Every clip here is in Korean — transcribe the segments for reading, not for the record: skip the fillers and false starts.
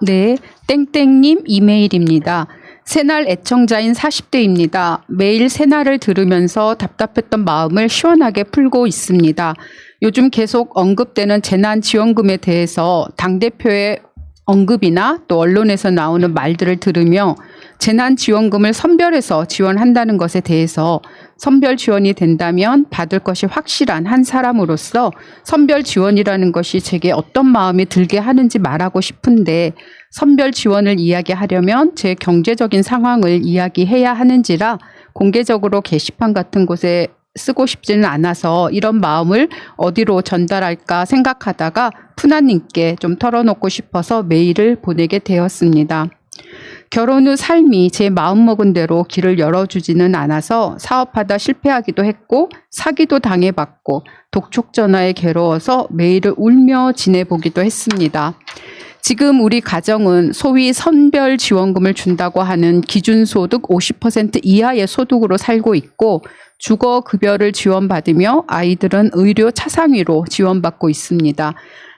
네, 땡땡님 이메일입니다. 새날 애청자인 40대입니다. 매일 새날을 들으면서 답답했던 마음을 시원하게 풀고 있습니다. 요즘 계속 언급되는 재난지원금에 대해서 당대표의 언급이나 또 언론에서 나오는 말들을 들으며 재난지원금을 선별해서 지원한다는 것에 대해서 선별 지원이 된다면 받을 것이 확실한 한 사람으로서 선별 지원이라는 것이 제게 어떤 마음이 들게 하는지 말하고 싶은데, 선별 지원을 이야기하려면 제 경제적인 상황을 이야기해야 하는지라 공개적으로 게시판 같은 곳에 쓰고 싶지는 않아서 이런 마음을 어디로 전달할까 생각하다가 푸나님께 좀 털어놓고 싶어서 메일을 보내게 되었습니다. 결혼 후 삶이 제 마음먹은 대로 길을 열어주지는 않아서 사업하다 실패하기도 했고 사기도 당해봤고 독촉 전화에 괴로워서 매일을 울며 지내보기도 했습니다. 지금 우리 가정은 소위 선별지원금을 준다고 하는 기준소득 50% 이하의 소득으로 살고 있고 주거급여를 지원받으며 아이들은 의료 차상위로 지원받고 있습니다.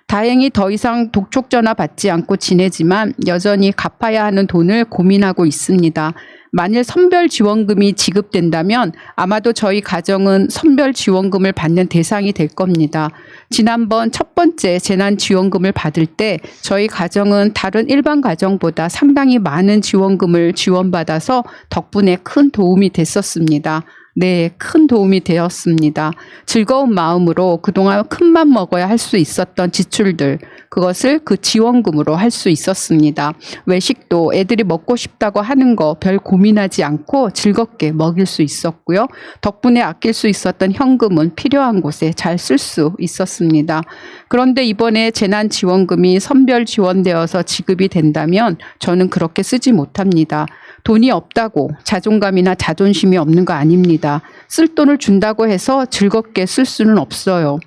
다행히 더 이상 독촉 전화 받지 않고 지내지만 여전히 갚아야 하는 돈을 고민하고 있습니다. 만일 선별지원금이 지급된다면 아마도 저희 가정은 선별지원금을 받는 대상이 될 겁니다. 지난번 첫 번째 재난지원금을 받을 때 저희 가정은 다른 일반 가정보다 상당히 많은 지원금을 지원받아서 덕분에 큰 도움이 됐었습니다. 네, 큰 도움이 되었습니다. 즐거운 마음으로 그동안 큰맘 먹어야 할 수 있었던 지출들, 그것을 그 지원금으로 할 수 있었습니다. 외식도 애들이 먹고 싶다고 하는 거 별 고민하지 않고 즐겁게 먹일 수 있었고요. 덕분에 아낄 수 있었던 현금은 필요한 곳에 잘 쓸 수 있었습니다. 그런데 이번에 재난지원금이 선별 지원되어서 지급이 된다면 저는 그렇게 쓰지 못합니다. 돈이 없다고 자존감이나 자존심이 없는 거 아닙니다. 쓸 돈을 준다고 해서 즐겁게 쓸 수는 없어요.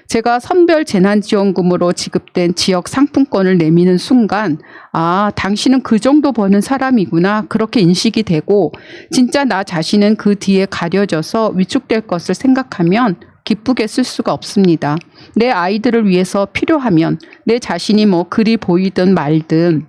제가 선별 재난지원금으로 지급된 지역 상품권을 내미는 순간, 아, 당신은 그 정도 버는 사람이구나, 그렇게 인식이 되고 진짜 나 자신은 그 뒤에 가려져서 위축될 것을 생각하면 기쁘게 쓸 수가 없습니다. 내 아이들을 위해서 필요하면 내 자신이 글이 보이든 말든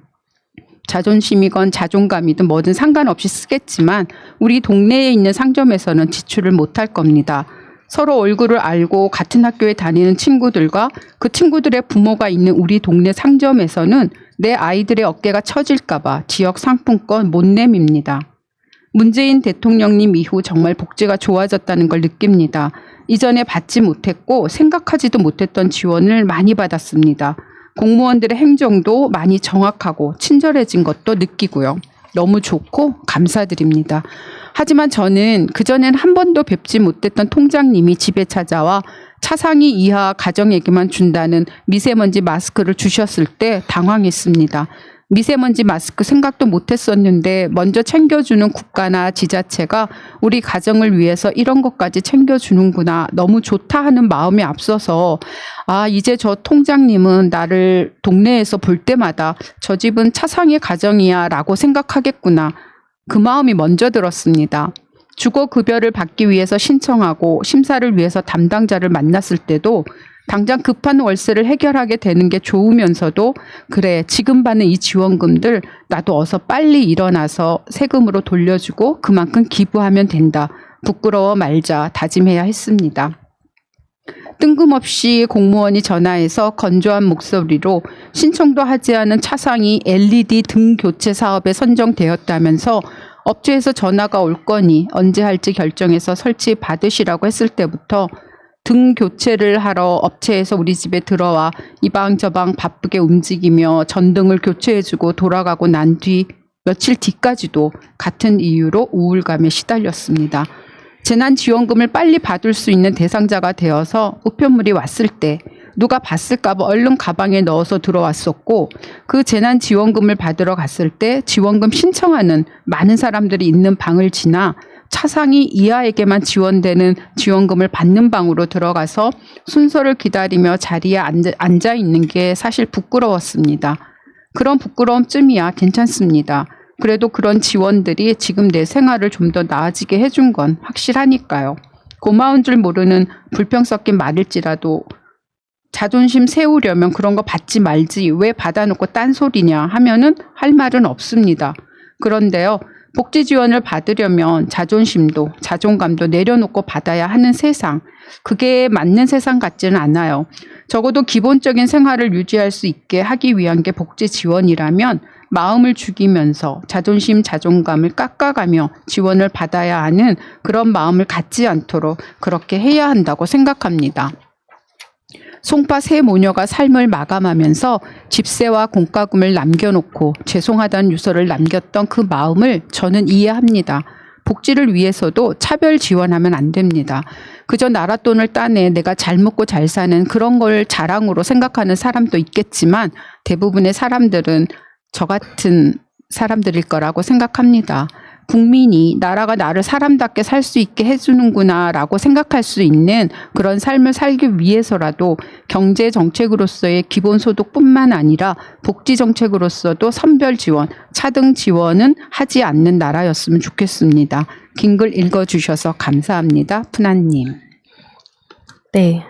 자존심이건 자존감이든 뭐든 상관없이 쓰겠지만 우리 동네에 있는 상점에서는 지출을 못할 겁니다. 서로 얼굴을 알고 같은 학교에 다니는 친구들과 그 친구들의 부모가 있는 우리 동네 상점에서는 내 아이들의 어깨가 처질까 봐 지역 상품권 못 내밉니다. 문재인 대통령님 이후 정말 복지가 좋아졌다는 걸 느낍니다. 이전에 받지 못했고 생각하지도 못했던 지원을 많이 받았습니다. 공무원들의 행정도 많이 정확하고 친절해진 것도 느끼고요. 너무 좋고 감사드립니다. 하지만 저는 그전엔 한 번도 뵙지 못했던 통장님이 집에 찾아와 차상위 이하 가정에게만 준다는 미세먼지 마스크를 주셨을 때 당황했습니다. 미세먼지 마스크 생각도 못했었는데 먼저 챙겨주는 국가나 지자체가 우리 가정을 위해서 이런 것까지 챙겨주는구나, 너무 좋다 하는 마음이 앞서서 아, 이제 저 통장님은 나를 동네에서 볼 때마다 저 집은 차상위 가정이야 라고 생각하겠구나, 그 마음이 먼저 들었습니다. 주거급여를 받기 위해서 신청하고 심사를 위해서 담당자를 만났을 때도 당장 급한 월세를 해결하게 되는 게 좋으면서도 그래, 지금 받는 이 지원금들 나도 어서 빨리 일어나서 세금으로 돌려주고 그만큼 기부하면 된다, 부끄러워 말자 다짐해야 했습니다. 뜬금없이 공무원이 전화해서 건조한 목소리로 신청도 하지 않은 차상위 LED 등 교체 사업에 선정되었다면서 업체에서 전화가 올 거니 언제 할지 결정해서 설치 받으시라고 했을 때부터 등 교체를 하러 업체에서 우리 집에 들어와 이방저방 바쁘게 움직이며 전등을 교체해주고 돌아가고 난 뒤 며칠 뒤까지도 같은 이유로 우울감에 시달렸습니다. 재난지원금을 빨리 받을 수 있는 대상자가 되어서 우편물이 왔을 때 누가 봤을까 봐 얼른 가방에 넣어서 들어왔었고, 그 재난지원금을 받으러 갔을 때 지원금 신청하는 많은 사람들이 있는 방을 지나 차상위 이하에게만 지원되는 지원금을 받는 방으로 들어가서 순서를 기다리며 자리에 앉아 있는 게 사실 부끄러웠습니다. 그런 부끄러움쯤이야 괜찮습니다. 그래도 그런 지원들이 지금 내 생활을 좀 더 나아지게 해준 건 확실하니까요. 고마운 줄 모르는 불평 섞인 말일지라도 자존심 세우려면 그런 거 받지 말지 왜 받아놓고 딴소리냐 하면은 할 말은 없습니다. 그런데요. 복지 지원을 받으려면 자존심도 자존감도 내려놓고 받아야 하는 세상. 그게 맞는 세상 같지는 않아요. 적어도 기본적인 생활을 유지할 수 있게 하기 위한 게 복지 지원이라면 마음을 죽이면서 자존심, 자존감을 깎아가며 지원을 받아야 하는 그런 마음을 갖지 않도록 그렇게 해야 한다고 생각합니다. 송파 세 모녀가 삶을 마감하면서 집세와 공과금을 남겨놓고 죄송하다는 유서를 남겼던 그 마음을 저는 이해합니다. 복지를 위해서도 차별 지원하면 안 됩니다. 그저 나라 돈을 따내 내가 잘 먹고 잘 사는 그런 걸 자랑으로 생각하는 사람도 있겠지만 대부분의 사람들은 저 같은 사람들일 거라고 생각합니다. 국민이 나라가 나를 사람답게 살 수 있게 해주는구나 라고 생각할 수 있는 그런 삶을 살기 위해서라도 경제정책으로서의 기본소득뿐만 아니라 복지정책으로서도 선별 지원, 차등 지원은 하지 않는 나라였으면 좋겠습니다. 긴 글 읽어주셔서 감사합니다. 푸나님. 네,